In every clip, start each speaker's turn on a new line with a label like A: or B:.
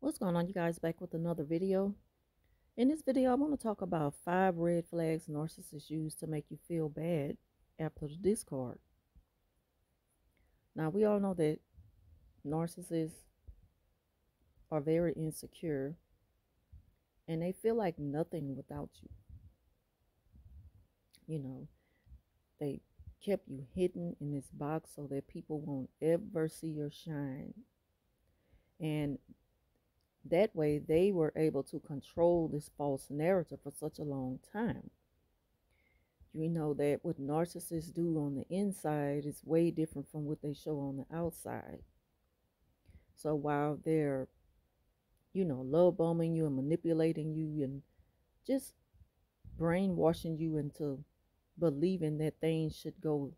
A: What's going on, you guys? Back with another video. In this video, I want to talk about 5 red flags narcissists use to make you feel bad after the discard. Now, we all know that narcissists are very insecure and they feel like nothing without you. You know, they kept you hidden in this box so that people won't ever see your shine. And that way, they were able to control this false narrative for such a long time. You know that what narcissists do on the inside is way different from what they show on the outside. So while they're, love bombing you and manipulating you and just brainwashing you into believing that things should go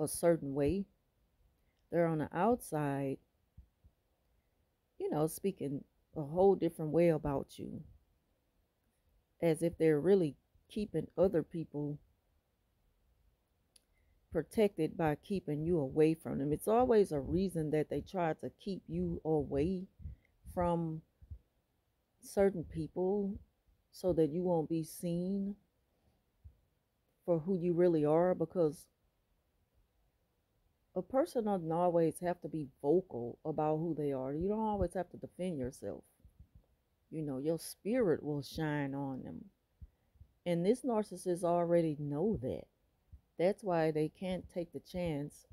A: a certain way, they're on the outside, speaking a whole different way about you, as if they're really keeping other people protected by keeping you away from them. It's always a reason that they try to keep you away from certain people so that you won't be seen for who you really are, because a person doesn't always have to be vocal about who they are. You don't always have to defend yourself. Your spirit will shine on them. And this narcissist already know that. That's why they can't take the chance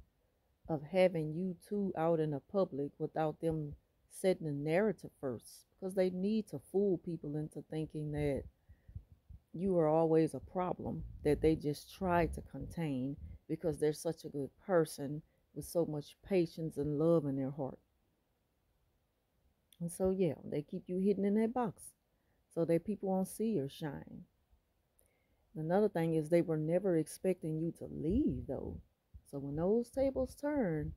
A: of having you two out in the public without them setting the narrative first, because they need to fool people into thinking that you are always a problem that they just try to contain because they're such a good person with so much patience and love in their heart. And so, yeah, they keep you hidden in that box so that people won't see your shine. Another thing is they were never expecting you to leave, though. So when those tables turn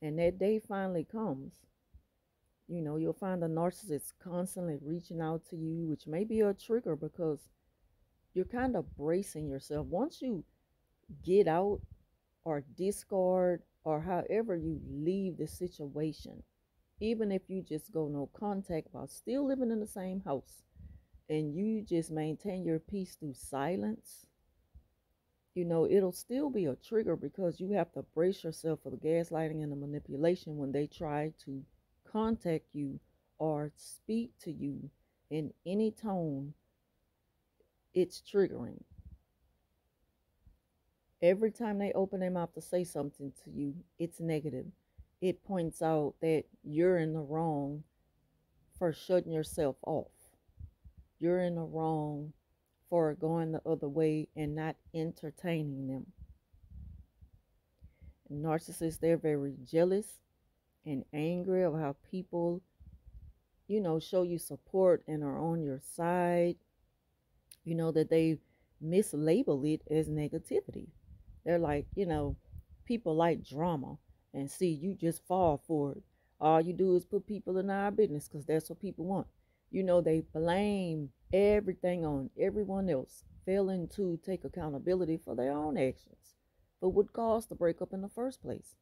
A: and that day finally comes, you'll find the narcissist constantly reaching out to you, which may be a trigger because you're kind of bracing yourself. Once you get out or discard or however you leave the situation, even if you just go no contact while still living in the same house and you just maintain your peace through silence, it'll still be a trigger because you have to brace yourself for the gaslighting and the manipulation when they try to contact you or speak to you in any tone. It's triggering. Every time they open their mouth to say something to you, it's negative. It points out that you're in the wrong for shutting yourself off. You're in the wrong for going the other way and not entertaining them. Narcissists, they're very jealous and angry of how people, show you support and are on your side. That they mislabel it as negativity. They're like, people like drama, and see, you just fall for it. All you do is put people in our business because that's what people want. They blame everything on everyone else, failing to take accountability for their own actions, for what caused the breakup in the first place.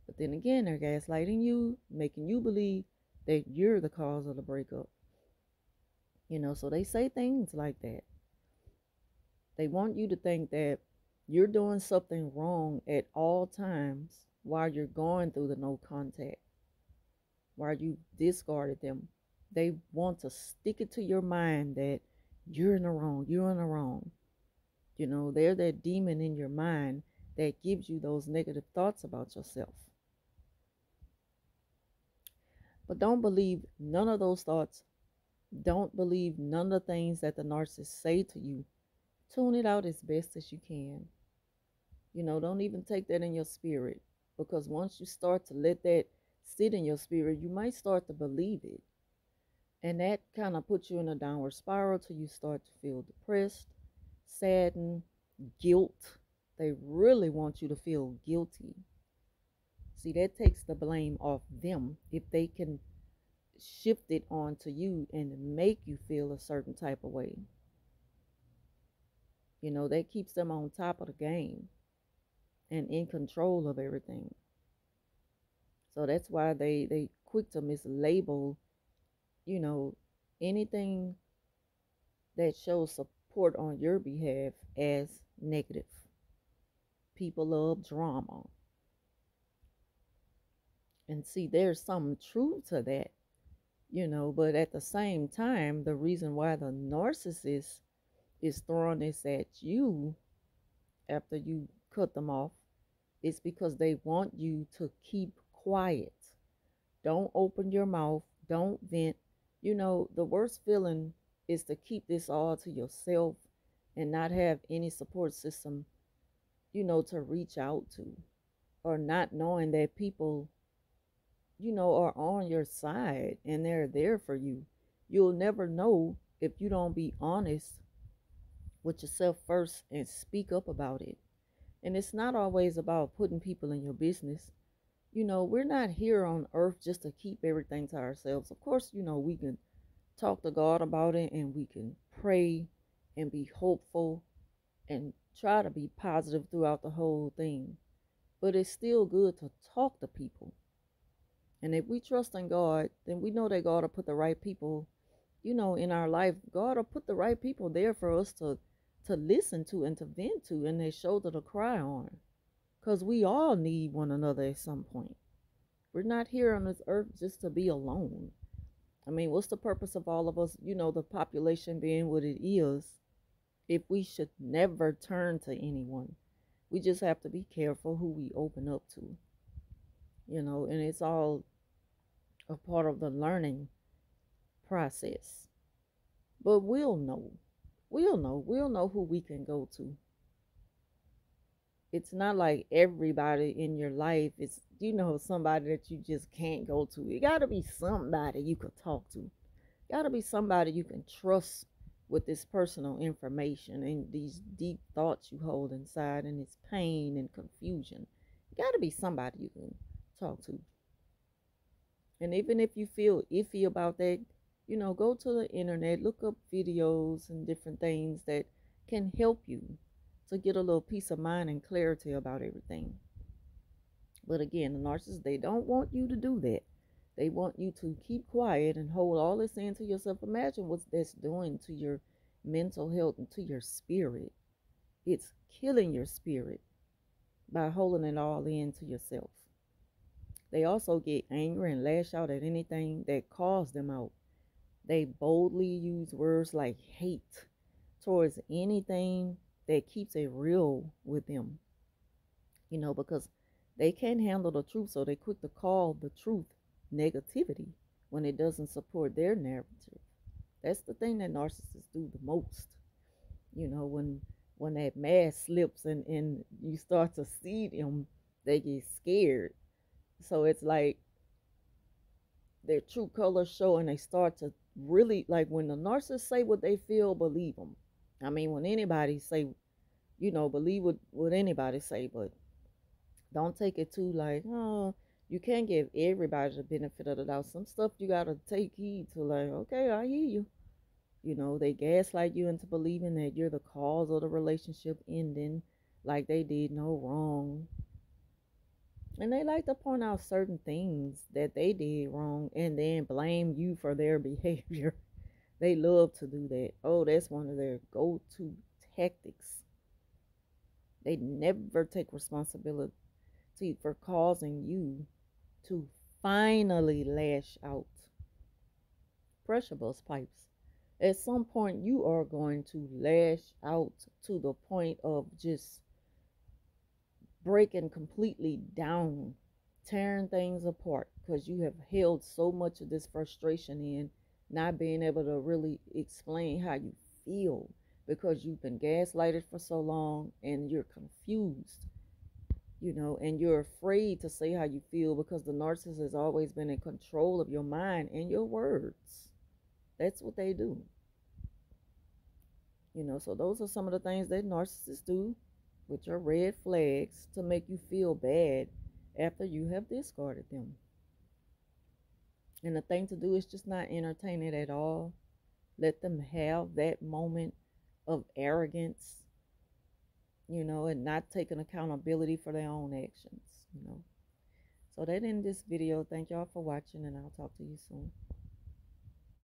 A: But then again, they're gaslighting you, making you believe that you're the cause of the breakup. So they say things like that. They want you to think that you're doing something wrong at all times while you're going through the no contact, while you discarded them. They want to stick it to your mind that you're in the wrong, you're in the wrong. They're that demon in your mind that gives you those negative thoughts about yourself. But don't believe none of those thoughts. Don't believe none of the things that the narcissist say to you. Tune it out as best as you can. Don't even take that in your spirit, because once you start to let that sit in your spirit, you might start to believe it. And that kind of puts you in a downward spiral till you start to feel depressed, saddened, guilt. They really want you to feel guilty. See, that takes the blame off them if they can shift it onto you and make you feel a certain type of way. That keeps them on top of the game and in control of everything. So that's why they quick to mislabel, you know, anything that shows support on your behalf as negative. People love drama. And see, there's some truth to that, but at the same time, the reason why the narcissist is throwing this at you after you cut them off is because they want you to keep quiet. Don't open your mouth. Don't vent. The worst feeling is to keep this all to yourself and not have any support system, to reach out to, or not knowing that people, are on your side and they're there for you. You'll never know if you don't be honest with yourself first and speak up about it. And it's not always about putting people in your business. We're not here on earth just to keep everything to ourselves. Of course, we can talk to God about it and we can pray and be hopeful and try to be positive throughout the whole thing. But it's still good to talk to people. And if we trust in God, then we know that God will put the right people, in our life. God will put the right people there for us to listen to and to vent to and their shoulder to cry on. Because we all need one another at some point. We're not here on this earth just to be alone. I mean, what's the purpose of all of us, the population being what it is, if we should never turn to anyone? We just have to be careful who we open up to, and it's all a part of the learning process. But we'll know. We'll know who we can go to. It's not like everybody in your life is, somebody that you just can't go to. It got to be somebody you could talk to. Got to be somebody you can trust with this personal information and these deep thoughts you hold inside and this pain and confusion. Got to be somebody you can talk to. And even if you feel iffy about that, go to the internet, look up videos and different things that can help you to get a little peace of mind and clarity about everything. But again, the narcissists, they don't want you to do that. They want you to keep quiet and hold all this in to yourself. Imagine what that's doing to your mental health and to your spirit. It's killing your spirit by holding it all in to yourself. They also get angry and lash out at anything that calls them out. They boldly use words like hate towards anything that keeps it real with them, because they can't handle the truth, so they quick to call the truth negativity when it doesn't support their narrative. That's the thing that narcissists do the most. When that mask slips and you start to see them, they get scared. So it's like their true colors show and they start to really, like, when the narcissists say what they feel, believe them. I mean, when anybody say, believe what anybody say, but don't take it too like, oh, you can't give everybody the benefit of the doubt. Some stuff you gotta take heed to, like, okay, I hear you. They gaslight you into believing that you're the cause of the relationship ending, like they did no wrong. And they like to point out certain things that they did wrong and then blame you for their behavior. They love to do that. Oh, that's one of their go to tactics. They never take responsibility for causing you to finally lash out. Pressure bust pipes. At some point, you are going to lash out to the point of just breaking completely down, tearing things apart, because you have held so much of this frustration in, not being able to really explain how you feel because you've been gaslighted for so long and you're confused, and you're afraid to say how you feel because the narcissist has always been in control of your mind and your words. That's what they do. So those are some of the things that narcissists do, which are red flags to make you feel bad after you have discarded them. And the thing to do is just not entertain it at all. Let them have that moment of arrogance, and not taking accountability for their own actions. So that ends this video. Thank y'all for watching, and I'll talk to you soon.